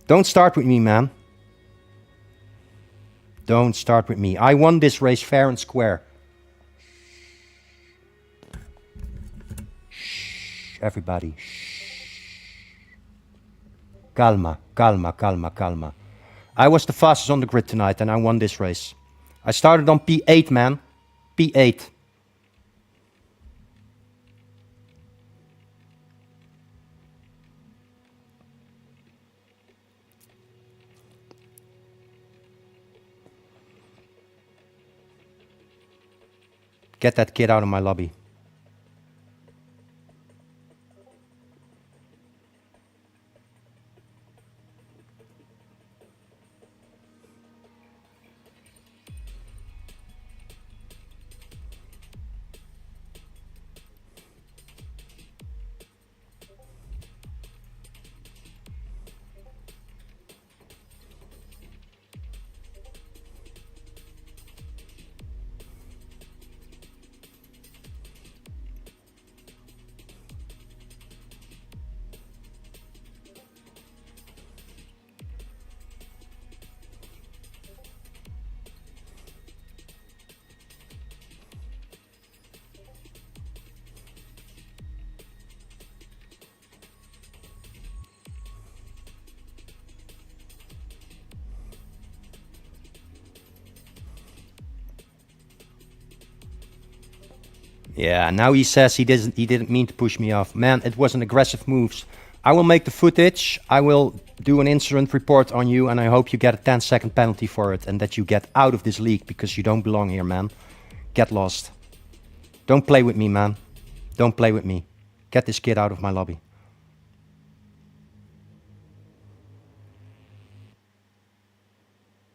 S2: Don't start with me, man. Don't start with me. I won this race fair and square. Shh, everybody. Shh. Calma, calma, calma, calma. I was the fastest on the grid tonight, and I won this race. I started on P8, man. P8. Get that kid out of my lobby. Yeah, now he says he didn't mean to push me off. Man, it was an aggressive move. I will make the footage. I will do an incident report on you, and I hope you get a 10-second penalty for it, and that you get out of this league, because you don't belong here, man. Get lost. Don't play with me, man. Don't play with me. Get this kid out of my lobby.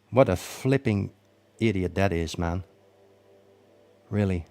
S2: What a flipping idiot that is, man. Really.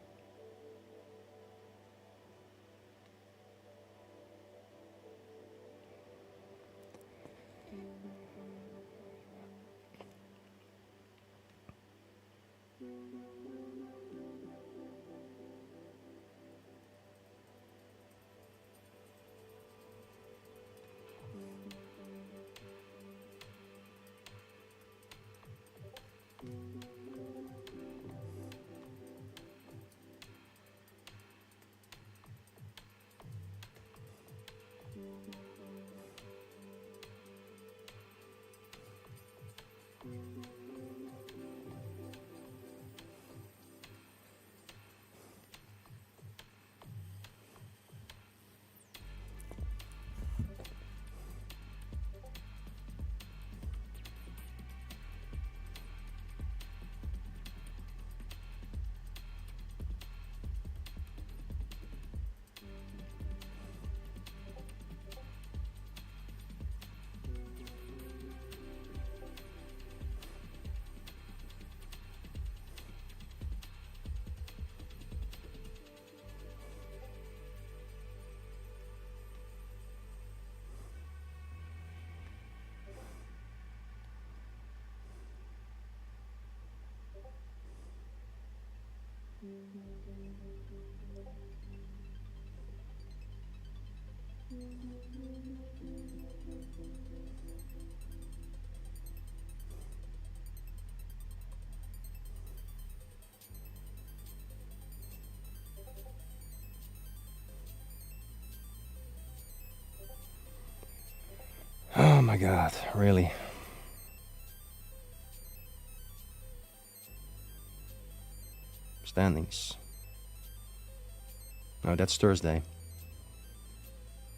S2: Oh my God, really? Standings. No, that's Thursday.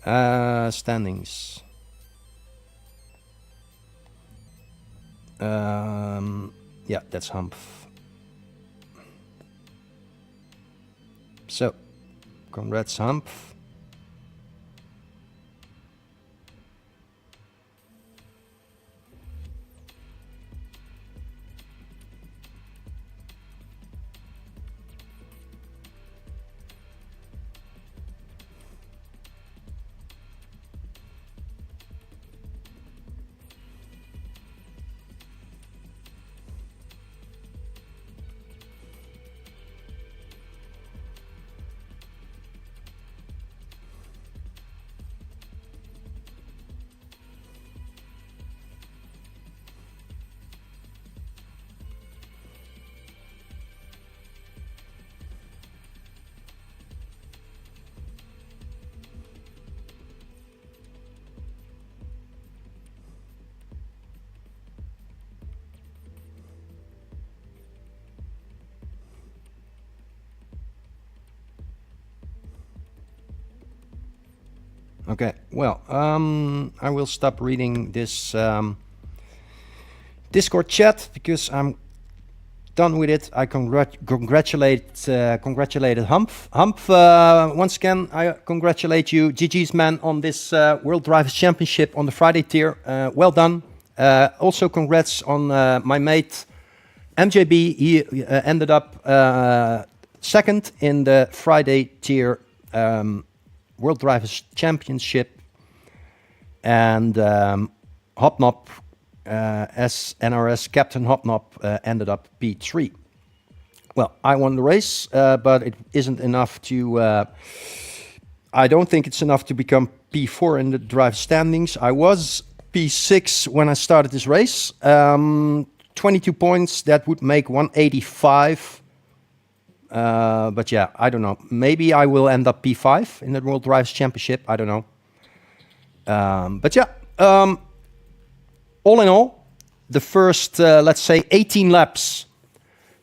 S2: Standings. Yeah, that's Hump. So, congrats, Hump. Okay, well, I will stop reading this Discord chat because I'm done with it. I congratulated Hump. Hump, once again, I congratulate you, GG's man, on this World Drivers' Championship on the Friday tier. Well done. Also, congrats on my mate MJB. He ended up second in the Friday tier World Drivers' Championship, and Hopnop, as NRS Captain Hopnop, ended up P3. Well, I won the race, but it isn't enough to... I don't think it's enough to become P4 in the drive standings. I was P6 when I started this race. 22 points, that would make 185. But yeah, I don't know. Maybe I will end up P5 in the World Drivers' Championship. I don't know. But yeah, all in all, the first, let's say, 18 laps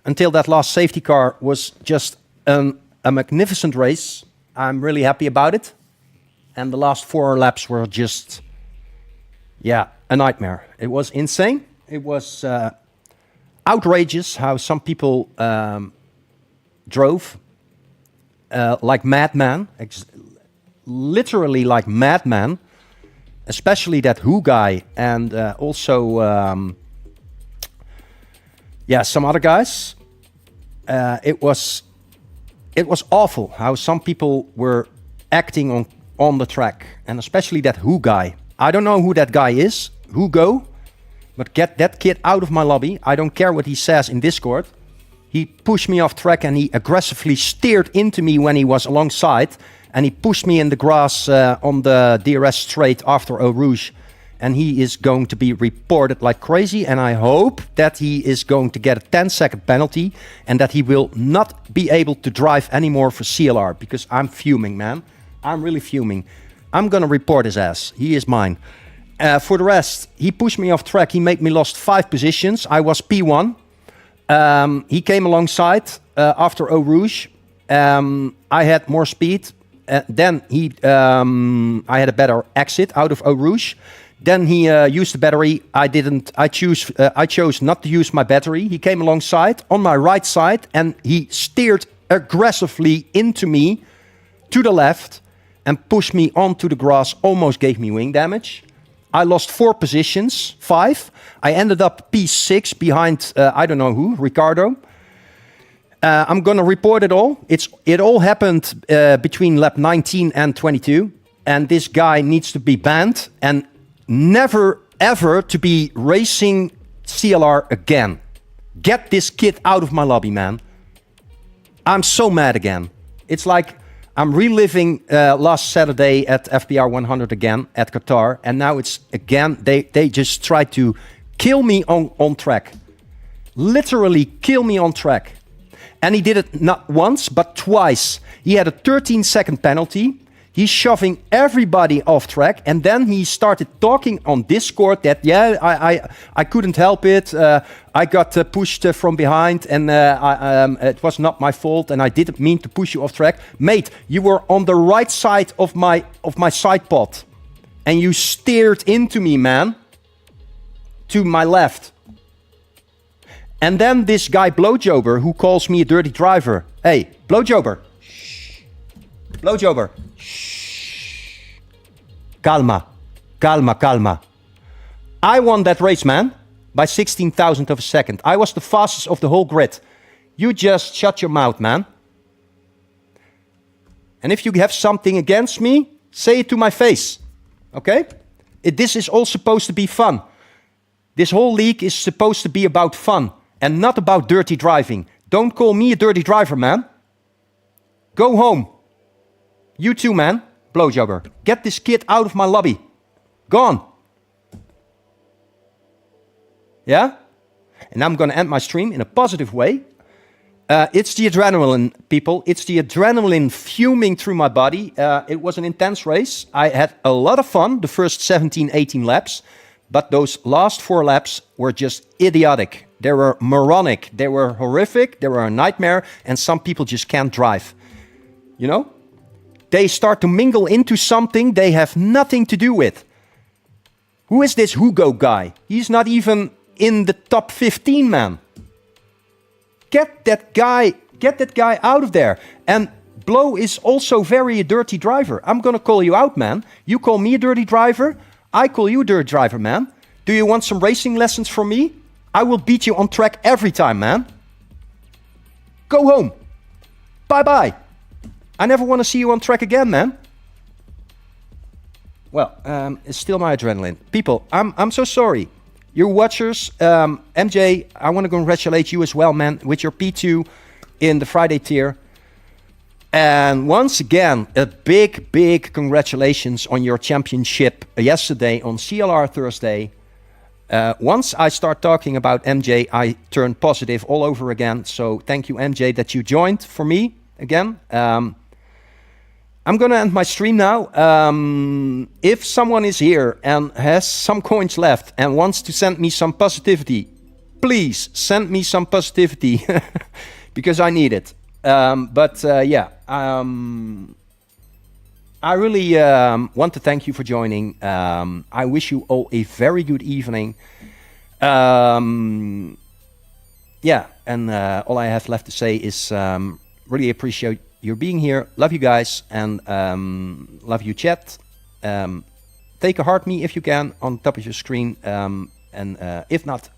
S2: until that last safety car was just a magnificent race. I'm really happy about it. And the last 4 laps were just, yeah, a nightmare. It was insane. It was outrageous how some people drove like madman, literally like madman, especially that Who guy and also yeah, some other guys. It was awful how some people were acting on the track, and especially that Who guy. I don't know who that guy is, Who go, but get that kid out of my lobby. I don't care what he says in Discord. He pushed me off track and he aggressively steered into me when he was alongside, and he pushed me in the grass on the DRS straight after Eau Rouge, and he is going to be reported like crazy, and I hope that he is going to get a 10-second penalty and that he will not be able to drive anymore for CLR, because I'm fuming, man. I'm really fuming. I'm gonna report his ass. He is mine. For the rest, he pushed me off track. He made me lost 5 positions. I was P1. He came alongside after Eau Rouge. I had more speed. Then I had a better exit out of Eau Rouge. Then he used the battery. I chose not to use my battery. He came alongside on my right side and he steered aggressively into me to the left and pushed me onto the grass, almost gave me wing damage. I lost 4 positions, 5. I ended up P6 behind, I don't know who, Ricardo. I'm going to report it all. It all happened between lap 19 and 22. And this guy needs to be banned and never, ever to be racing CLR again. Get this kid out of my lobby, man. I'm so mad again. It's like I'm reliving last Saturday at FPR 100 again at Qatar, and now it's again, they just try to kill me on track. Literally kill me on track. And he did it not once, but twice. He had a 13-second penalty. He's shoving everybody off track, and then he started talking on Discord that, yeah, I couldn't help it. I got pushed from behind, and it was not my fault, and I didn't mean to push you off track. Mate, you were on the right side of my side pod, and you steered into me, man, to my left. And then this guy Blowjobber, who calls me a dirty driver. Hey, Blowjobber. Shh. Blowjobber. Shh. Calma. Calma, calma. I won that race, man, by 16,000 of a second. I was the fastest of the whole grid. You just shut your mouth, man. And if you have something against me, say it to my face. Okay? This is all supposed to be fun. This whole league is supposed to be about fun. And not about dirty driving. Don't call me a dirty driver, man. Go home. You too, man. Blowjobber. Get this kid out of my lobby. Gone. Yeah? And I'm going to end my stream in a positive way. It's the adrenaline, people. It's the adrenaline fuming through my body. It was an intense race. I had a lot of fun the first 17, 18 laps. But those last 4 laps were just idiotic. They were moronic. They were horrific. They were a nightmare. And some people just can't drive. You know? They start to mingle into something they have nothing to do with. Who is this Hugo guy? He's not even in the top 15, man. Get that guy out of there. And Blow is also very a dirty driver. I'm gonna call you out, man. You call me a dirty driver. I call you a dirty driver, man. Do you want some racing lessons from me? I will beat you on track every time, man. Go home. Bye-bye. I never want to see you on track again, man. Well, it's still my adrenaline. People, I'm so sorry. Your watchers, MJ, I want to congratulate you as well, man, with your P2 in the Friday tier. And once again, a big congratulations on your championship yesterday on CLR Thursday. Once I start talking about MJ, I turn positive all over again. So thank you, MJ, that you joined for me again. I'm going to end my stream now. If someone is here and has some coins left and wants to send me some positivity, please send me some positivity because I need it. Yeah, I really want to thank you for joining. I wish you all a very good evening. Yeah, and all I have left to say is really appreciate you being here. Love you guys, and love you, chat. Take a heart me if you can on top of your screen, and if not,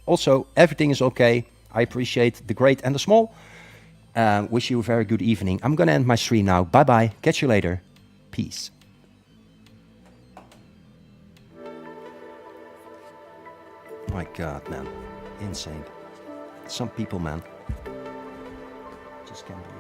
S2: also everything is okay. I appreciate the great and the small. Wish you a very good evening. I'm gonna end my stream now. Bye bye. Catch you later. Peace. My God, man, insane. Some people, man, just can't believe.